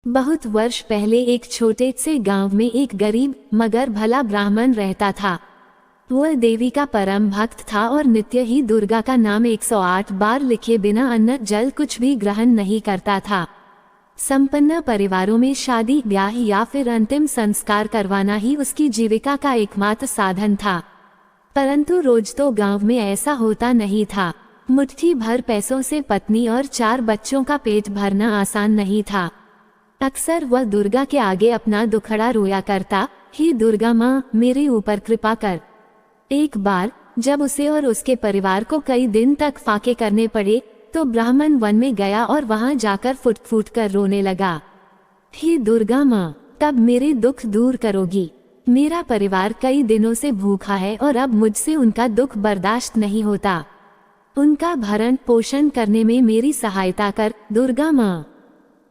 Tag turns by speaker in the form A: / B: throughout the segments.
A: बहुत वर्ष पहले एक छोटे से गांव में एक गरीब मगर भला ब्राह्मण रहता था। वह देवी का परम भक्त था और नित्य ही दुर्गा का नाम 108 बार लिखे बिना अन्न जल कुछ भी ग्रहण नहीं करता था। संपन्न परिवारों में शादी ब्याह या फिर अंतिम संस्कार करवाना ही उसकी जीविका का एकमात्र साधन था। परंतु रोज तो गांव में ऐसा होता नहीं था। मुट्ठी भर पैसों से पत्नी और 4 बच्चों का पेट भरना आसान नहीं था। अक्सर वह दुर्गा के आगे अपना दुखड़ा रोया करता, हे दुर्गा माँ, मेरे ऊपर कृपा कर। एक बार जब उसे और उसके परिवार को कई दिन तक फाके करने पड़े तो ब्राह्मण वन में गया और वहां जाकर फुट फुट कर रोने लगा। हे दुर्गा माँ, कब मेरे दुख दूर करोगी? मेरा परिवार कई दिनों से भूखा है और अब मुझसे उनका दुख बर्दाश्त नहीं होता। उनका भरण पोषण करने में मेरी सहायता कर दुर्गा माँ।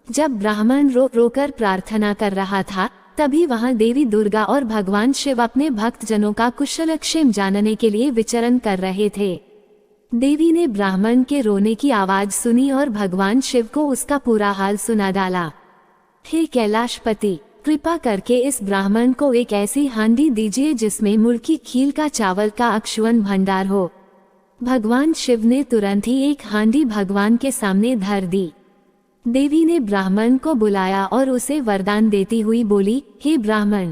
A: जब ब्राह्मण रो रोकर प्रार्थना कर रहा था तभी वहां देवी दुर्गा और भगवान शिव अपने भक्त जनों का कुशलक्षेम जानने के लिए विचरण कर रहे थे। देवी ने ब्राह्मण के रोने की आवाज सुनी और भगवान शिव को उसका पूरा हाल सुना डाला। हे कैलाशपति, कृपा करके इस ब्राह्मण को एक ऐसी हांडी दीजिए जिसमें मुर्गी खील का चावल का अक्षुअन भंडार हो। भगवान शिव ने तुरंत ही एक हांडी भगवान के सामने धर दी। देवी ने ब्राह्मण को बुलाया और उसे वरदान देती हुई बोली, हे ब्राह्मण,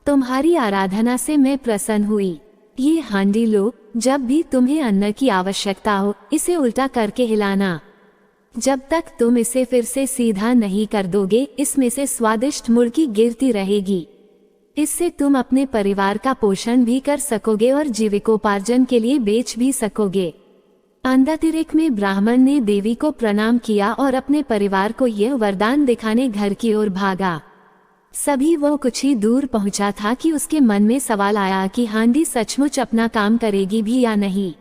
A: तुम्हारी आराधना से मैं प्रसन्न हुई। ये हांडी लो, जब भी तुम्हें अन्न की आवश्यकता हो इसे उल्टा करके हिलाना। जब तक तुम इसे फिर से सीधा नहीं कर दोगे इसमें से स्वादिष्ट मुर्गी गिरती रहेगी। इससे तुम अपने परिवार का पोषण भी कर सकोगे और जीविकोपार्जन के लिए बेच भी सकोगे। अंधातिरेक में ब्राह्मण ने देवी को प्रणाम किया और अपने परिवार को यह वरदान दिखाने घर की ओर भागा। सभी वो कुछ ही दूर पहुंचा था कि उसके मन में सवाल आया कि हांडी सचमुच अपना काम करेगी भी या नहीं।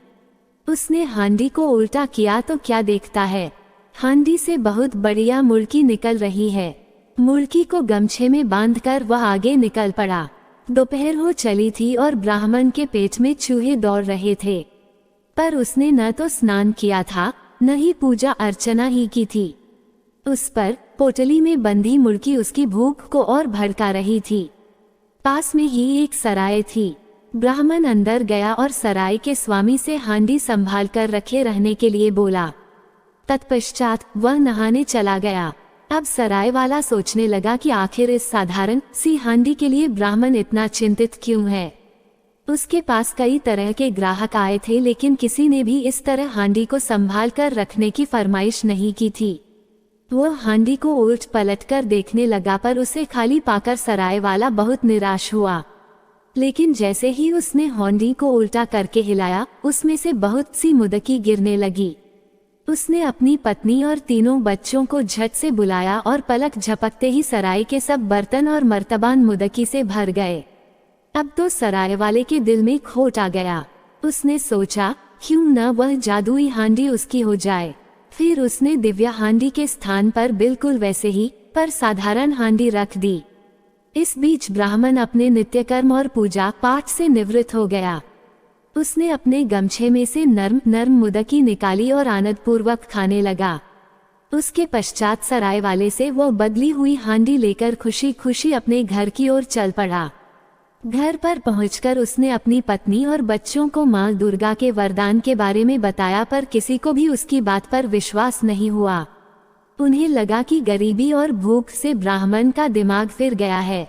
A: उसने हांडी को उल्टा किया तो क्या देखता है, हांडी से बहुत बढ़िया मुर्गी निकल रही है। मुर्गी को गमछे में बांधकर वह आगे निकल पड़ा। दोपहर हो चली थी और ब्राह्मण के पेट में चूहे दौड़ रहे थे, पर उसने न तो स्नान किया था न ही पूजा अर्चना ही की थी। उस पर पोटली में बंधी मुर्गी उसकी भूख को और भड़का रही थी। पास में ही एक सराय थी। ब्राह्मण अंदर गया और सराय के स्वामी से हांडी संभाल कर रखे रहने के लिए बोला। तत्पश्चात वह नहाने चला गया। अब सराय वाला सोचने लगा कि आखिर इस साधारण सी हांडी के लिए ब्राह्मण इतना चिंतित क्यों है। उसके पास कई तरह के ग्राहक आए थे लेकिन किसी ने भी इस तरह हांडी को संभाल कर रखने की फरमाइश नहीं की थी। वह हांडी को उलट पलट कर देखने लगा पर उसे खाली पाकर सराय वाला बहुत निराश हुआ। लेकिन जैसे ही उसने हांडी को उल्टा करके हिलाया उसमें से बहुत सी मुदकी गिरने लगी। उसने अपनी पत्नी और 3 बच्चों को झट से बुलाया और पलक झपकते ही सराय के सब बर्तन और मर्तबान मुदकी से भर गए। अब तो सराय वाले के दिल में खोट आ गया। उसने सोचा क्यों न वह जादुई हांडी उसकी हो जाए। फिर उसने दिव्य हांडी के स्थान पर बिल्कुल वैसे ही पर साधारण हांडी रख दी। इस बीच ब्राह्मण अपने नित्य कर्म और पूजा पाठ से निवृत्त हो गया। उसने अपने गमछे में से नर्म नर्म मुदकी निकाली और आनंदपूर्वक खाने लगा। उसके पश्चात सराय वाले से वो बदली हुई हांडी लेकर खुशी खुशी अपने घर की ओर चल पड़ा। घर पर पहुंचकर उसने अपनी पत्नी और बच्चों को मां दुर्गा के वरदान के बारे में बताया पर किसी को भी उसकी बात पर विश्वास नहीं हुआ। उन्हें लगा कि गरीबी और भूख से ब्राह्मण का दिमाग फिर गया है।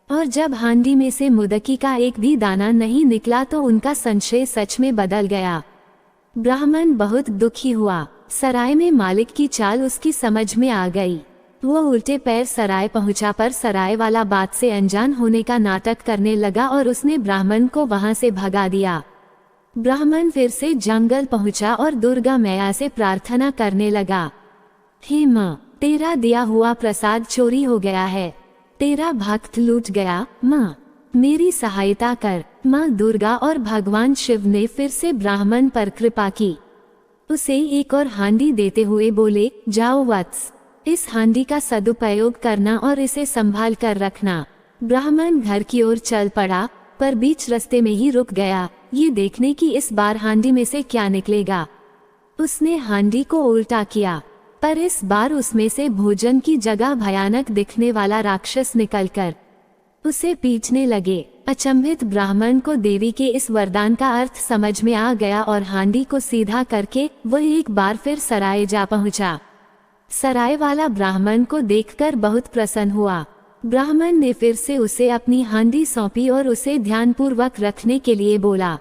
A: और जब हांडी में से मुदकी का एक भी दाना नहीं निकला तो उनका संशय सच में बदल गया। ब्राह्मण बहुत दुखी हुआ। सराय में मालिक की चाल उसकी समझ में आ गई। वो उल्टे पैर सराय पहुंचा पर सराय वाला बात से अनजान होने का नाटक करने लगा और उसने ब्राह्मण को वहां से भगा दिया। ब्राह्मण फिर से जंगल पहुंचा और दुर्गा मैया से प्रार्थना करने लगा, हे माँ, तेरा दिया हुआ प्रसाद चोरी हो गया है, तेरा भक्त लूट गया, माँ मेरी सहायता कर। माँ दुर्गा और भगवान शिव ने फिर से ब्राह्मण पर कृपा की। उसे एक और हांडी देते हुए बोले, जाओ वत्स, इस हांडी का सदुपयोग करना और इसे संभाल कर रखना। ब्राह्मण घर की ओर चल पड़ा पर बीच रास्ते में ही रुक गया, ये देखने की इस बार हांडी में से क्या निकलेगा। उसने हांडी को उल्टा किया पर इस बार उसमें से भोजन की जगह भयानक दिखने वाला राक्षस निकलकर उसे पीटने लगे। अचंभित ब्राह्मण को देवी के इस वरदान का अर्थ समझ में आ गया और हांडी को सीधा करके वह एक बार फिर सराय जा पहुंचा। सराय वाला ब्राह्मण को देखकर बहुत प्रसन्न हुआ। ब्राह्मण ने फिर से उसे अपनी हांडी सौंपी और उसे ध्यानपूर्वक रखने के लिए बोला।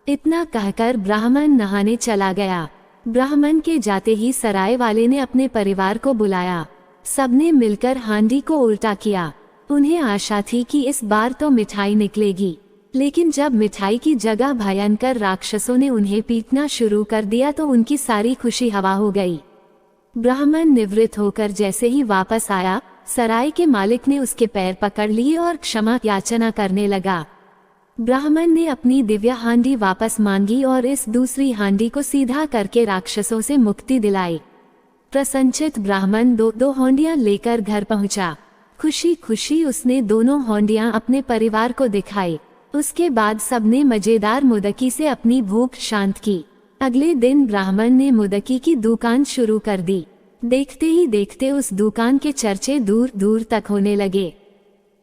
A: इतना कहकर ब्राह्मण नहाने चला गया। ब्राह्मण के जाते ही सराय वाले ने अपने परिवार को बुलाया। सबने मिलकर हांडी को उल्टा किया। उन्हें आशा थी कि इस बार तो मिठाई निकलेगी, लेकिन जब मिठाई की जगह भयंकर राक्षसों ने उन्हें पीटना शुरू कर दिया तो उनकी सारी खुशी हवा हो गई। ब्राह्मण निवृत्त होकर जैसे ही वापस आया, सराय के मालिक ने उसके पैर पकड़ लिए और क्षमा याचना करने लगा। ब्राह्मण ने अपनी दिव्य हांडी वापस मांगी और इस दूसरी हांडी को सीधा करके राक्षसों से मुक्ति दिलाई। प्रसन्नचित ब्राह्मण दो हांडियां लेकर घर पहुंचा। खुशी खुशी उसने दोनों हांडियां अपने परिवार को दिखाई। उसके बाद सबने मजेदार मुदकी से अपनी भूख शांत की। अगले दिन ब्राह्मण ने मुदकी की दुकान शुरू कर दी। देखते ही देखते उस दुकान के चर्चे दूर दूर तक होने लगे।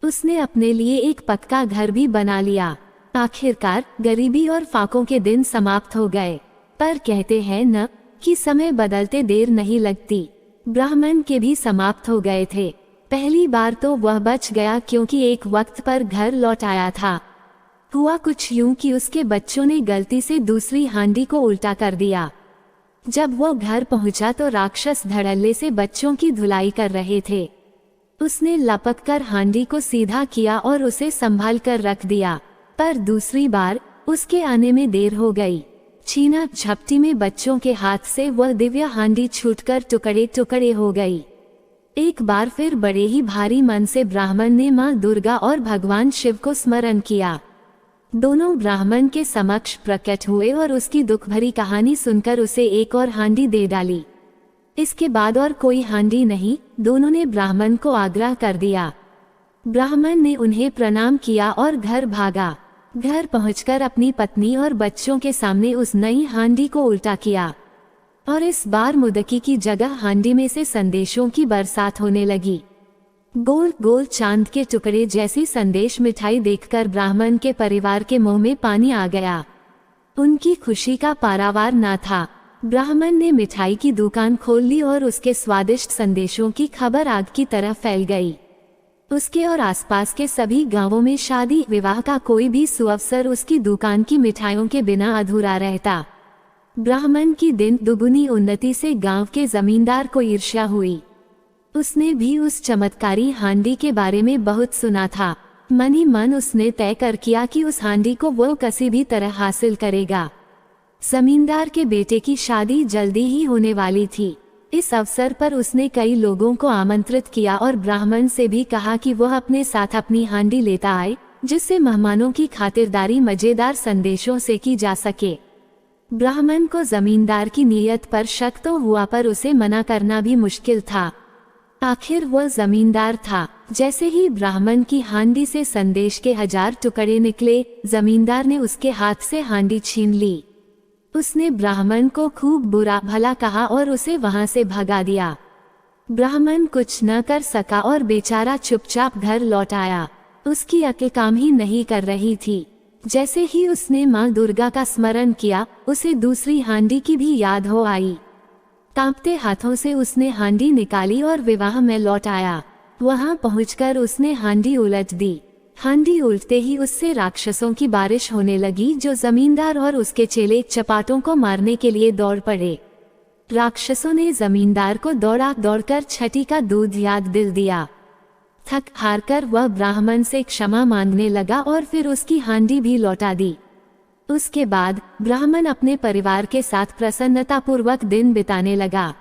A: उसने अपने लिए एक पक्का घर भी बना लिया। आखिरकार गरीबी और फाकों के दिन समाप्त हो गए। पर कहते हैं न कि समय बदलते देर नहीं लगती। ब्राह्मण के भी समाप्त हो गए थे। पहली बार तो वह बच गया क्योंकि एक वक्त पर घर लौट आया था। हुआ कुछ यूं कि उसके बच्चों ने गलती से दूसरी हांडी को उल्टा कर दिया। जब वो घर पहुंचा तो राक्षस धड़ल्ले से बच्चों की धुलाई कर रहे थे। उसने लपककर हांडी को सीधा किया और उसे संभाल कर रख दिया, पर दूसरी बार उसके आने में देर हो गई। छीना झपटी में बच्चों के हाथ से वह दिव्य हांडी छूटकर टुकड़े टुकड़े हो गई। एक बार फिर बड़े ही भारी मन से ब्राह्मण ने मां दुर्गा और भगवान शिव को स्मरण किया। दोनों ब्राह्मण के समक्ष प्रकट हुए और उसकी दुख भरी कहानी सुनकर उसे एक और हांडी दे डाली। इसके बाद और कोई हांडी नहीं, दोनों ने ब्राह्मण को आग्रह कर दिया। ब्राह्मण ने उन्हें प्रणाम किया और घर भागा। घर पहुंचकर अपनी पत्नी और बच्चों के सामने उस नई हांडी को उल्टा किया और इस बार मुदकी की जगह हांडी में से संदेशों की बरसात होने लगी। गोल गोल चांद के टुकड़े जैसी संदेश मिठाई देखकर ब्राह्मण के परिवार के मुंह में पानी आ गया। उनकी खुशी का पारावार ना था। ब्राह्मण ने मिठाई की दुकान खोल ली और उसके स्वादिष्ट संदेशों की खबर आग की तरह फैल गई। उसके और आसपास के सभी गांवों में शादी विवाह का कोई भी सुअवसर उसकी दुकान की मिठाइयों के बिना अधूरा रहता। ब्राह्मण की दिन दुगुनी उन्नति से गांव के जमींदार को ईर्ष्या हुई। उसने भी उस चमत्कारी हांडी के बारे में बहुत सुना था। मन ही मन उसने तय कर किया कि उस हांडी को वो किसी भी तरह हासिल करेगा। जमींदार के बेटे की शादी जल्दी ही होने वाली थी। इस अवसर पर उसने कई लोगों को आमंत्रित किया और ब्राह्मण से भी कहा कि वह अपने साथ अपनी हांडी लेता आए, जिससे मेहमानों की खातिरदारी मजेदार संदेशों से की जा सके। ब्राह्मण को जमींदार की नीयत पर शक तो हुआ, पर उसे मना करना भी मुश्किल था। आखिर वह जमींदार था। जैसे ही ब्राह्मण की हांडी से संदेश के 1000 टुकड़े निकले, जमींदार ने उसके हाथ से हांडी छीन ली। उसने ब्राह्मण को खूब बुरा भला कहा और उसे वहां से भगा दिया। ब्राह्मण कुछ न कर सका और बेचारा चुपचाप घर लौट आया। उसकी अक्ल काम ही नहीं कर रही थी। जैसे ही उसने मां दुर्गा का स्मरण किया, उसे दूसरी हांडी की भी याद हो आई। कांपते हाथों से उसने हांडी निकाली और विवाह में लौट आया। वहां पहुंचकर उसने हांडी उलट दी। हांडी उल्टते ही उससे राक्षसों की बारिश होने लगी, जो जमींदार और उसके चेले चपाटों को मारने के लिए दौड़ पड़े। राक्षसों ने जमींदार को दौड़कर छठी का दूध याद दिल दिया। थक हार कर वह ब्राह्मण से क्षमा मांगने लगा और फिर उसकी हांडी भी लौटा दी। उसके बाद ब्राह्मण अपने परिवार के साथ प्रसन्नतापूर्वक दिन बिताने लगा।